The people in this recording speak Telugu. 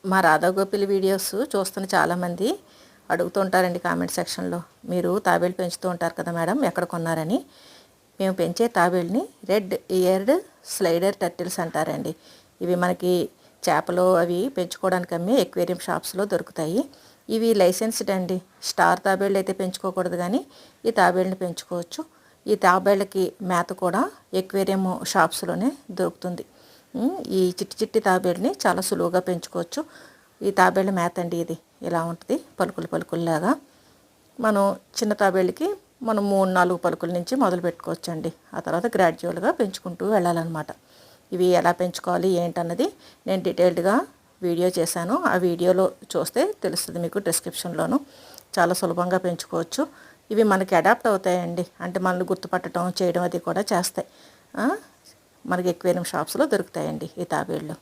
మా రాధా గోపిల వీడియోస్ చూస్తున్న చాలామంది అడుగుతుంటారండి కామెంట్ సెక్షన్లో, మీరు తాబేలు పెంచుతూ ఉంటారు కదా మేడం, ఎక్కడ కొన్నారని. మేము పెంచే తాబేలుని రెడ్ ఇయర్డ్ స్లైడర్ టర్టిల్స్ అంటారండి. ఇవి మనకి చేపలు అవి పెంచుకోవడానికి అమ్మే ఎక్వేరియం షాప్స్లో దొరుకుతాయి. ఇవి లైసెన్స్డ్ అండి. స్టార్ తాబేళ్ళు అయితే పెంచుకోకూడదు, కానీ ఈ తాబేళ్ళని పెంచుకోవచ్చు. ఈ తాబేళ్ళకి మేత కూడా ఎక్వేరియం షాప్స్లోనే దొరుకుతుంది. ఈ చిట్టి చిట్టి తాబేళ్ళని చాలా సులువుగా పెంచుకోవచ్చు. ఈ తాబేళ్ళ మేత అండి ఇది ఇలా ఉంటుంది, పలుకులు పలుకుల్లాగా. మనం చిన్న తాబేళ్ళకి మనం 3-4 పలుకుల నుంచి మొదలు పెట్టుకోవచ్చండి. ఆ తర్వాత గ్రాడ్యువల్గా పెంచుకుంటూ వెళ్ళాలన్నమాట. ఇవి ఎలా పెంచుకోవాలి ఏంటన్నది నేను డీటెయిల్డ్గా వీడియో చేశాను. ఆ వీడియోలో చూస్తే తెలుస్తుంది మీకు, డిస్క్రిప్షన్లోను. చాలా సులభంగా పెంచుకోవచ్చు. ఇవి మనకి అడాప్ట్ అవుతాయండి, అంటే మనల్ని గుర్తుపట్టడం చేయడం అది కూడా చేస్తాయి. మనకి ఎక్వేరియం షాప్స్లో దొరుకుతాయండి ఈ తాబేళ్ళు.